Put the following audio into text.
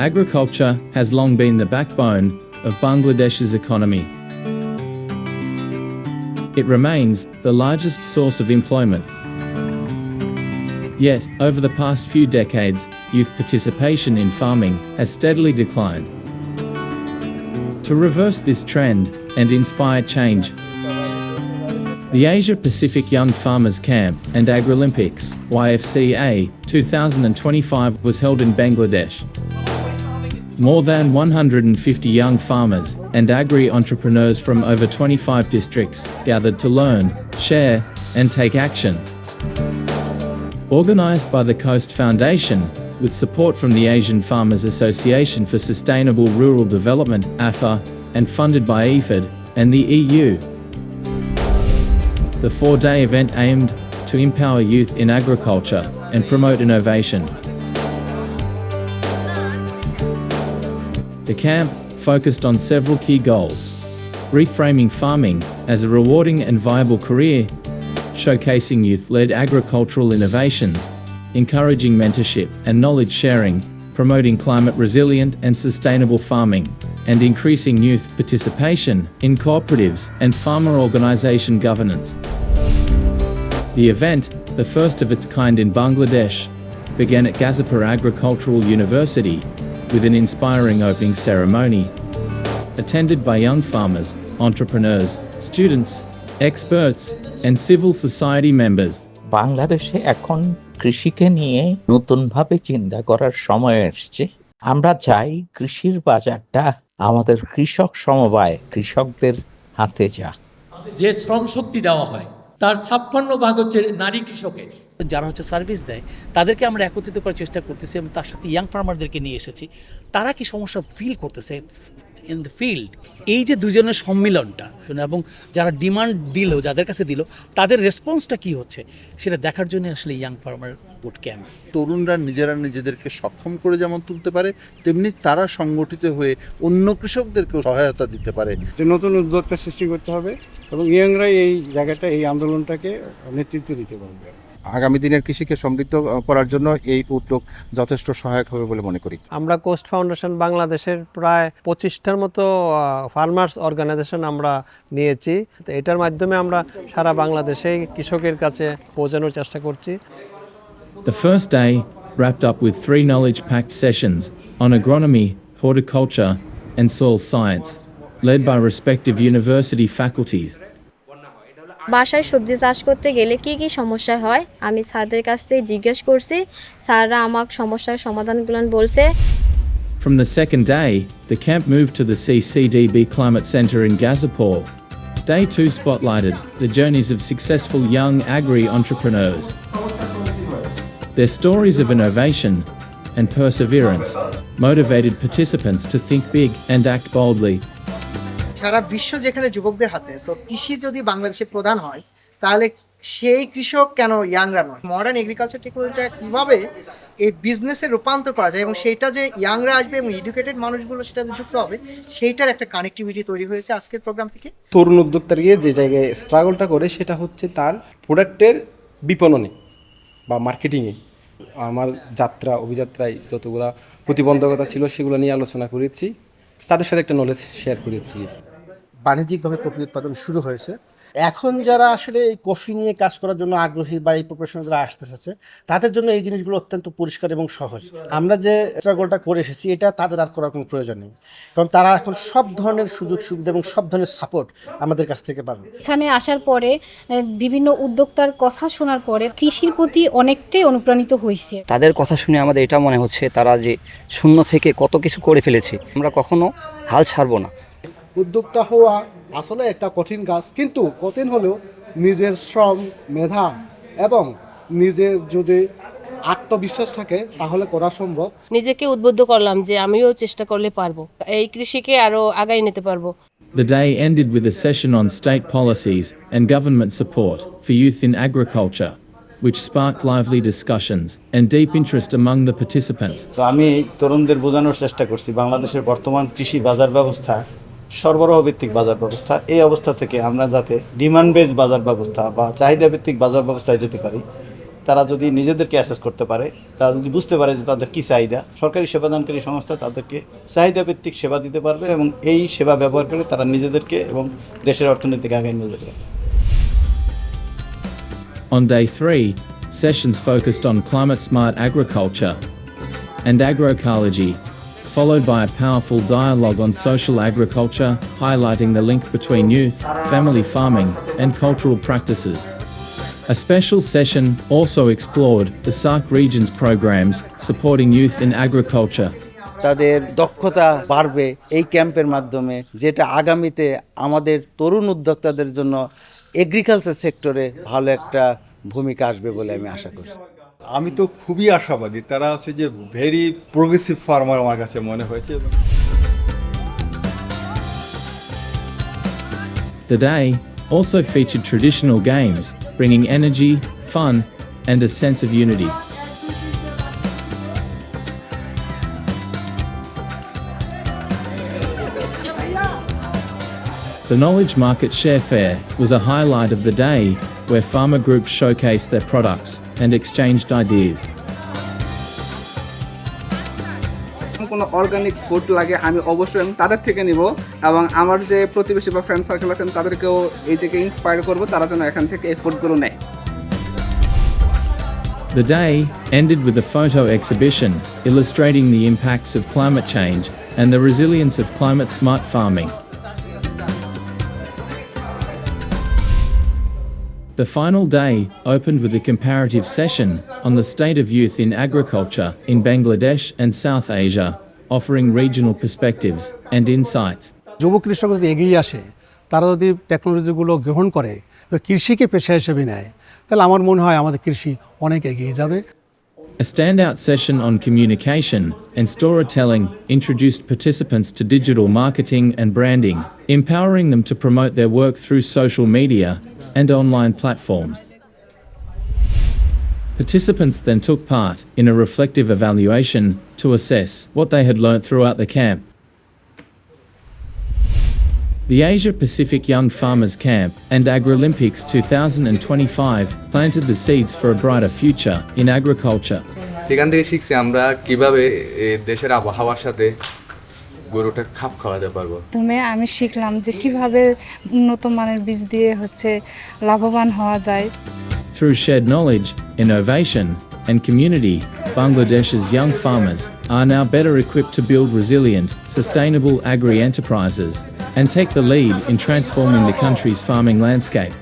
Agriculture has long been the backbone of Bangladesh's economy. It remains the largest source of employment. Yet, over the past few decades, youth participation in farming has steadily declined. To reverse this trend and inspire change, the Asia Pacific Young Farmers Camp and Agri-Olympics (YFCA) 2025 was held in Bangladesh. More than 150 young farmers and agri-entrepreneurs from over 25 districts gathered to learn, share, and take action. Organized by the Coast Foundation, with support from the Asian Farmers Association for Sustainable Rural Development (AFA) and funded by IFAD and the EU. The four-day event aimed to empower youth in agriculture and promote innovation. The camp focused on several key goals: reframing farming as a rewarding and viable career, showcasing youth-led agricultural innovations, encouraging mentorship and knowledge sharing, promoting climate-resilient and sustainable farming, and increasing youth participation in cooperatives and farmer organization governance. The event, the first of its kind in Bangladesh, began at Gazipur Agricultural University with an inspiring opening ceremony, attended by young farmers, entrepreneurs, students, experts, and civil society members. বাংলাদেশে এখন কৃষিকে নিয়ে নতুনভাবে চিন্তা করার সময় এসেছে। আমরা চাই কৃষির বাজারটা আমাদের কৃষক সমবায়, কৃষকদের হাতে যাক। যে শ্রম শক্তি দেওয়া হয় তার 56% হচ্ছে নারী কৃষকের। যারা সার্ভিস দেয় তাদেরকে আমরা একত্রিত করার চেষ্টা করতেছি এবং তার সাথে ইয়াং ফার্মারদেরকে নিয়ে এসেছি। তারা কি সমস্যা ফিল করতেছে ইন দ্য ফিল্ড, এই যে দুজনের সম্মিলনটা এবং যারা ডিমান্ড দিল, যাদের কাছে দিল, তাদের রেসপন্সটা কি হচ্ছে সেটা দেখার জন্য আসলে ইয়াং ফার্মার বুট ক্যাম্প। তরুণরা নিজেরা নিজেদেরকে সক্ষম করে যেমন তুলতে পারে, তেমনি তারা সংগঠিত হয়ে অন্য কৃষকদেরকেও সহায়তা দিতে পারে। নতুন উদ্যোক্তা সৃষ্টি করতে হবে এবং ইয়াংরাই এই জায়গাটা, এই আন্দোলনটাকে নেতৃত্ব দিতে পারবে। আগামী দিনের কৃষিকে সমৃদ্ধ করার জন্য এই উদ্যোগ যথেষ্ট সহায়ক হবে বলে মনে করি। আমরা কোস্ট ফাউন্ডেশন বাংলাদেশের প্রায় 25টার মতো ফার্মার্স অর্গানাইজেশন আমরা নিয়েছি। এটার মাধ্যমে আমরা সারা বাংলাদেশে কৃষকের কাছে পৌঁছানোর চেষ্টা করছি। The first day wrapped up with 3 knowledge-packed sessions on agronomy, horticulture, and soil science, led by respective university faculties. বাসায় সবজি চাষ করতে গেলে কি কি সমস্যা হয় আমি স্যারদের কাছ থেকে জিজ্ঞেস করছি। স্যাররা আমাকে সমস্যার সমাধানগুলো বলছে। From the second day, the camp moved to the CCDB Climate Center in Gazipur. Day 2 spotlighted the journeys of successful young agri-entrepreneurs. Their stories of innovation and perseverance motivated participants to think big and act boldly. সারা বিশ্ব যেখানে যুবকদের হাতে, তো কৃষি যদি বাংলাদেশে প্রধান হয় তাহলে সেই কৃষক কেন ইয়াংরা নয়? মডার্ন এগ্রিকালচার টেকনোলজিটা কীভাবে এই বিজনেসে রূপান্তর করা যায় এবং সেইটা যে ইয়াংরা আসবে এবং এডুকেটেড মানুষগুলো সেটাতে যুক্ত হবে, সেইটার একটা কানেক্টিভিটি তৈরি হয়েছে আজকের প্রোগ্রাম থেকে। তরুণ উদ্যোক্তা গিয়ে যে জায়গায় স্ট্রাগলটা করে সেটা হচ্ছে তার প্রোডাক্টের বিপণনে বা মার্কেটিংয়ে। আমার অভিযাত্রায় যতগুলো প্রতিবন্ধকতা ছিল সেগুলো নিয়ে আলোচনা করেছি, তাদের সাথে একটা নলেজ শেয়ার করেছি। বাণিজ্যিকভাবে কফি উৎপাদন শুরু হয়েছে। এখন যারা আসলে এই কফি নিয়ে কাজ করার জন্য আগ্রহী বা এই প্রফেশনে যারা আসতে চাচ্ছে, তাদের জন্য এই জিনিসগুলো অত্যন্ত পরিষ্কার এবং সহজ। আমরা যে স্ট্রাগলটা করে এসেছি এটা তাদের আর করার কোনো প্রয়োজন নেই, কারণ তারা এখন সব ধরনের সুযোগ সুবিধা এবং সব ধরনের সাপোর্ট আমাদের কাছ থেকে পাবে। এখানে আসার পরে বিভিন্ন উদ্যোক্তার কথা শোনার পরে কৃষির প্রতি অনেকটাই অনুপ্রাণিত হয়েছে। তাদের কথা শুনে আমাদের এটা মনে হচ্ছে তারা যে শূন্য থেকে কত কিছু করে ফেলেছে, আমরা কখনো হাল ছাড়বো না। উদ্যোক্তা হওয়া আসলে একটা কঠিন কাজ, কিন্তু কঠিন হলেও নিজের শ্রম, মেধা এবং নিজের যদি আত্মবিশ্বাস থাকে তাহলে করা সম্ভব। নিজেকে উদ্বুদ্ধ করলাম যে আমিও চেষ্টা করলে পারবো, এই কৃষিকে আরো আগায় নিতে পারবো। The day ended with a session on state policies and government support for youth in agriculture, which sparked lively discussions and deep interest among the participants. তো আমি তরুণদের বোঝানোর চেষ্টা করছি বাংলাদেশের বর্তমান কৃষি বাজার ব্যবস্থা সরবরাহ ভিত্তিক বাজার ব্যবস্থা, এই অবস্থা থেকে আমরা যাতে ডিমান্ড বেস বাজার ব্যবস্থা বা চাহিদা ভিত্তিক বাজার ব্যবস্থায় যেতে পারি, তারা যদি নিজেদেরকে অ্যাসেস করতে পারে, তারা যদি বুঝতে পারে যে তাদের কী চাহিদা, সরকারি সেবাদানকারী সংস্থা তাদেরকে চাহিদা ভিত্তিক সেবা দিতে পারবে এবং এই সেবা ব্যবহার করে তারা নিজেদেরকে এবং দেশের অর্থনীতিকে আগে নিয়ে যেতে পারবে। On day 3, sessions focused on climate-smart agriculture and agroecology, followed by a powerful dialogue on social agriculture, highlighting the link between youth, family farming, and cultural practices. A special session also explored the SAARC region's programs supporting youth in agriculture. তাদের দক্ষতা বাড়বে এই ক্যাম্পের মাধ্যমে, যেটা আগামীতে আমাদের তরুণ উদ্যোক্তাদের জন্য এগ্রিকালচার সেক্টরে ভালো একটা ভূমিকা আসবে বলে আমি আশা করছি। আমি তো খুবই আশাবাদী, তারা হচ্ছে যে ভেরি প্রোগ্রেসিভ ফার্মার আমার কাছে মনে হয়েছে। The day also featured traditional games, bringing energy, fun, and a sense of unity. The Knowledge Market Share Fair was a highlight of the day, where farmer groups showcased their products and exchanged ideas. কোনো organic food লাগে আমি অবশ্যই তাদের থেকে নিব এবং আমার যে প্রতিবেশী বা ফ্রেন্ড সার্কেল আছেন তাদেরকেও এই থেকে ইন্সপায়ার করব, তারা যেন এখান থেকে এই ফুডগুলো নেয়। The day ended with a photo exhibition illustrating the impacts of climate change and the resilience of climate-smart farming. The final day opened with a comparative session on the state of youth in agriculture in Bangladesh and South Asia, offering regional perspectives and insights. যুব কৃষক যদি এগিয়ে আসে, তারা যদি টেকনোলজিগুলো গ্রহণ করে, তো কৃষিকে পেশা হিসেবে নেয়, তাহলে আমার মনে হয় আমাদের কৃষি অনেক এগিয়ে যাবে। A standout session on communication and storytelling introduced participants to digital marketing and branding, empowering them to promote their work through social media and online platforms. Participants then took part in a reflective evaluation to assess what they had learnt throughout the camp. The Asia Pacific Young Farmers Camp and AgriOlympics 2025 planted the seeds for a brighter future in agriculture. এখান থেকে শিখছি আমরা কিভাবে দেশের আবহাওয়ার সাথে গরুটা খাপ খাওয়াতে পারবো। আমি শিখলাম যে কিভাবে উন্নত মানের বীজ দিয়ে লাভবান হওয়া যায়। Through shared knowledge, innovation, and community, Bangladesh's young farmers are now better equipped to build resilient, sustainable agri-enterprises and take the lead in transforming the country's farming landscape.